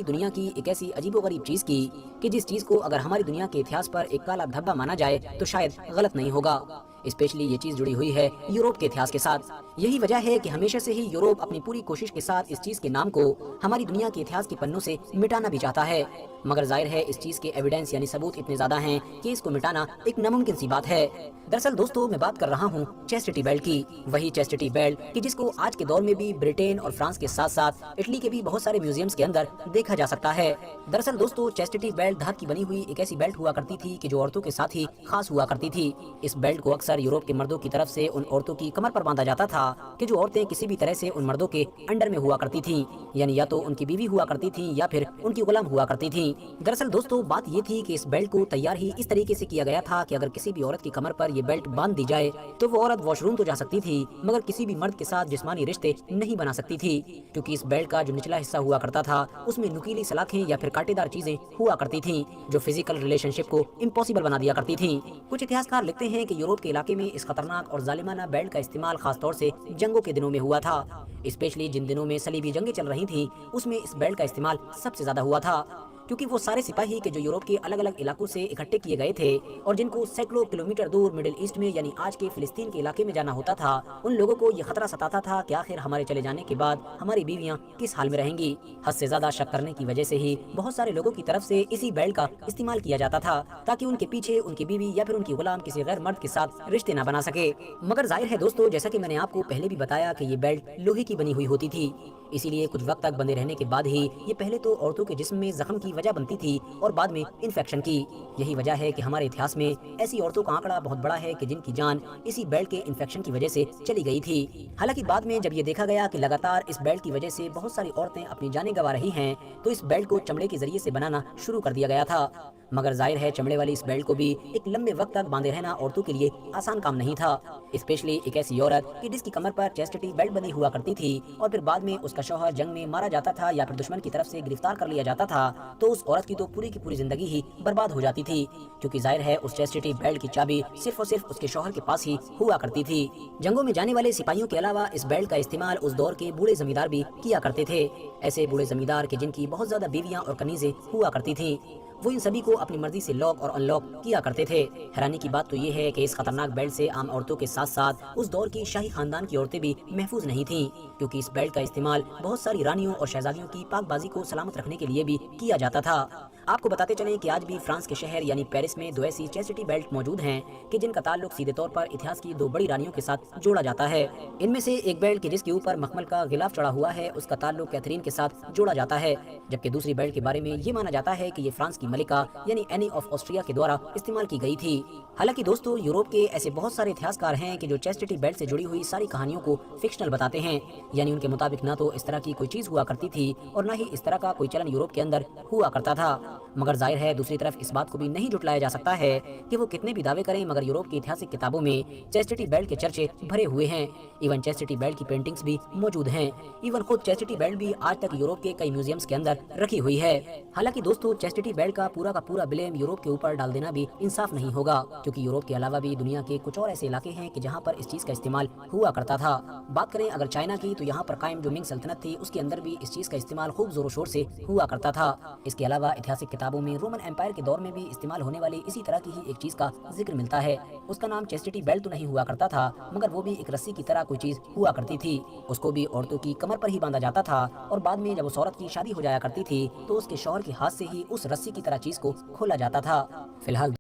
हमारी दुनिया की एक ऐसी अजीबोगरीब चीज की कि जिस चीज को अगर हमारी दुनिया के इतिहास पर एक काला धब्बा माना जाए तो शायद गलत नहीं होगा। स्पेशली ये चीज जुड़ी हुई है यूरोप के इतिहास के साथ। यही वजह है कि हमेशा से ही यूरोप अपनी पूरी कोशिश के साथ इस चीज के नाम को हमारी दुनिया के इतिहास के पन्नों से मिटाना भी चाहता है, मगर जाहिर है इस चीज के एविडेंस यानी सबूत इतने ज्यादा हैं कि इसको मिटाना एक नामुमकिन सी बात है। दरअसल दोस्तों, मैं बात कर रहा हूँ चेस्टिटी बेल्ट की, वही चेस्टिटी बेल्ट कि जिसको आज के दौर में भी ब्रिटेन और फ्रांस के साथ साथ इटली के भी बहुत सारे म्यूजियम्स के अंदर देखा जा सकता है। दरअसल दोस्तों, चेस्टिटी बेल्ट धात की बनी हुई एक ऐसी बेल्ट हुआ करती थी कि जो औरतों के साथ ही खास हुआ करती थी। इस बेल्ट को अक्सर यूरोप के मर्दों की तरफ से उन औरतों की कमर पर बांधा जाता था कि जो औरतें किसी भी तरह से उन मर्दों के अंडर में हुआ करती थी, यानी या तो उनकी बीवी हुआ करती थी या फिर उनकी गुलाम हुआ करती थी। दरअसल दोस्तों, बात ये थी कि इस बेल्ट को तैयार ही इस तरीके से किया गया था कि अगर किसी भी औरत की कमर पर ये बेल्ट बांध दी जाए तो वो औरत वॉशरूम तो जा सकती थी, मगर किसी भी मर्द के साथ जिस्मानी रिश्ते नहीं बना सकती थी, क्योंकि इस बेल्ट का जो निचला हिस्सा हुआ करता था उसमें नुकीली सलाखें या फिर कांटेदार चीजें हुआ करती थी जो फिजिकल रिलेशनशिप को इम्पॉसिबल बना दिया करती थी। कुछ इतिहासकार लिखते हैं कि यूरोप के इलाके में इस खतरनाक और जालिमाना बेल्ट का इस्तेमाल खास तौर से जंगों के दिनों में हुआ था। स्पेशली जिन दिनों में सलीबी जंगें चल रही थी उसमें इस बेल्ट का इस्तेमाल सबसे ज्यादा हुआ था, क्योंकि वो सारे सिपाही के जो यूरोप के अलग अलग इलाकों से इकट्ठे किए गए थे और जिनको सैकड़ों किलोमीटर दूर मिडिल ईस्ट में यानी आज के फिलिस्तीन के इलाके में जाना होता था, उन लोगों को ये खतरा सताता था कि आखिर हमारे चले जाने के बाद हमारी बीवियां किस हाल में रहेंगी। हद से ज्यादा शक करने की वजह से ही बहुत सारे लोगों की तरफ से इसी बेल्ट का इस्तेमाल किया जाता था ताकि उनके पीछे उनकी बीवी या फिर उनकी गुलाम किसी गैर मर्द के साथ रिश्ते न बना सके। मगर जाहिर है दोस्तों, जैसा कि मैंने आपको पहले भी बताया कि ये बेल्ट लोहे की बनी हुई होती थी, इसीलिए कुछ वक्त तक बंधे रहने के बाद ही ये पहले तो औरतों के जिस्म में जख्म की वजह बनती थी और बाद में इन्फेक्शन की। यही वजह है कि हमारे इतिहास में ऐसी औरतों का आंकड़ा बहुत बड़ा है कि जिनकी जान इसी बेल्ट के इन्फेक्शन की वजह से चली गई थी। हालांकि बाद में जब ये देखा गया कि लगातार इस बेल्ट की वजह से बहुत सारी औरतें अपनी जानें गंवा रही हैं, तो इस बेल्ट को चमड़े के जरिए से बनाना शुरू कर दिया गया था। मगर जाहिर है चमड़े वाली इस बेल्ट को भी एक लंबे वक्त तक बांधे रहना औरतों के लिए आसान काम नहीं था। स्पेशली एक ऐसी औरत कि जिसकी कमर पर चेस्टिटी बेल्ट बनी हुआ करती थी और फिर बाद में उसका शौहर जंग में मारा जाता था या फिर दुश्मन की तरफ से गिरफ्तार कर लिया जाता था, तो उस औरत की तो पूरी की पूरी जिंदगी ही बर्बाद हो जाती थी, क्योंकि जाहिर है उस चेस्टिटी बेल्ट की चाबी सिर्फ और सिर्फ उसके शौहर के पास ही हुआ करती थी। जंगों में जाने वाले सिपाहियों के अलावा इस बेल्ट का इस्तेमाल उस दौर के बूढ़े जमींदार भी किया करते थे। ऐसे बूढ़े जमींदार के जिनकी बहुत ज्यादा बीवियां और कनीजें हुआ करती थी, वो इन सभी को अपनी मर्जी से लॉक और अनलॉक किया करते थे। हैरानी की बात तो ये है कि इस खतरनाक बेल्ट से आम औरतों के साथ साथ उस दौर की शाही खानदान की औरतें भी महफूज नहीं थीं, क्योंकि इस बेल्ट का इस्तेमाल बहुत सारी रानियों और शहजादियों की पाकबाजी को सलामत रखने के लिए भी किया जाता था। आपको बताते चलें कि आज भी फ्रांस के शहर यानी पेरिस में दो ऐसी चेस्टिटी बेल्ट मौजूद हैं कि जिनका ताल्लुक सीधे तौर पर इतिहास की दो बड़ी रानियों के साथ जोड़ा जाता है। इनमें से एक बेल्ट जिसके ऊपर मखमल का गिलाफ चढ़ा हुआ है उसका ताल्लुक कैथरीन के साथ जोड़ा जाता है, जबकि दूसरी बेल्ट के बारे में ये माना जाता है कि ये फ्रांस की मलिका यानी एनी ऑफ ऑस्ट्रिया के द्वारा इस्तेमाल की गई थी। हालांकि दोस्तों, यूरोप के ऐसे बहुत सारे इतिहासकार हैं कि जो चेस्टिटी बेल्ट से जुड़ी हुई सारी कहानियों को फिक्शनल बताते हैं, यानी उनके मुताबिक ना तो इस तरह की कोई चीज हुआ करती थी और ना ही इस तरह का कोई चलन यूरोप के अंदर हुआ करता था। मगर जाहिर है दूसरी तरफ इस बात को भी नहीं जुटलाया जा सकता है कि वो कितने भी दावे करें, मगर यूरोप की ऐतिहासिक किताबों में चेस्टिटी बेल्ट के चर्चे भरे हुए हैं। इवन चेस्टिटी बेल्ट की पेंटिंग्स भी मौजूद हैं। इवन खुद चेस्टिटी बेल्ट भी आज तक यूरोप के कई म्यूजियम्स के अंदर रखी हुई है। हालांकि दोस्तों, चेस्टिटी बेल्ट का पूरा ब्लेम यूरोप के ऊपर डाल देना भी इंसाफ नहीं होगा, क्योंकि यूरोप के अलावा भी दुनिया के कुछ और ऐसे इलाके हैं कि जहां पर इस चीज का इस्तेमाल हुआ करता था। बात करें अगर चाइना की, तो यहाँ पर कायम जो मिंग सल्तनत थी उसके अंदर भी इस चीज का इस्तेमाल खूब जोरों शोर से हुआ करता था। इसके अलावा ऐतिहासिक किताबों में रोमन एम्पायर के दौर में भी इस्तेमाल होने वाली इसी तरह की ही एक चीज का जिक्र मिलता है। उसका नाम चेस्टिटी बेल्ट तो नहीं हुआ करता था, मगर वो भी एक रस्सी की तरह कोई चीज हुआ करती थी। उसको भी औरतों की कमर पर ही बांधा जाता था और बाद में जब उस औरत की शादी हो जाया करती थी तो उसके शौहर के हाथ से ही उस रस्सी की तरह चीज को खोला जाता था। फिलहाल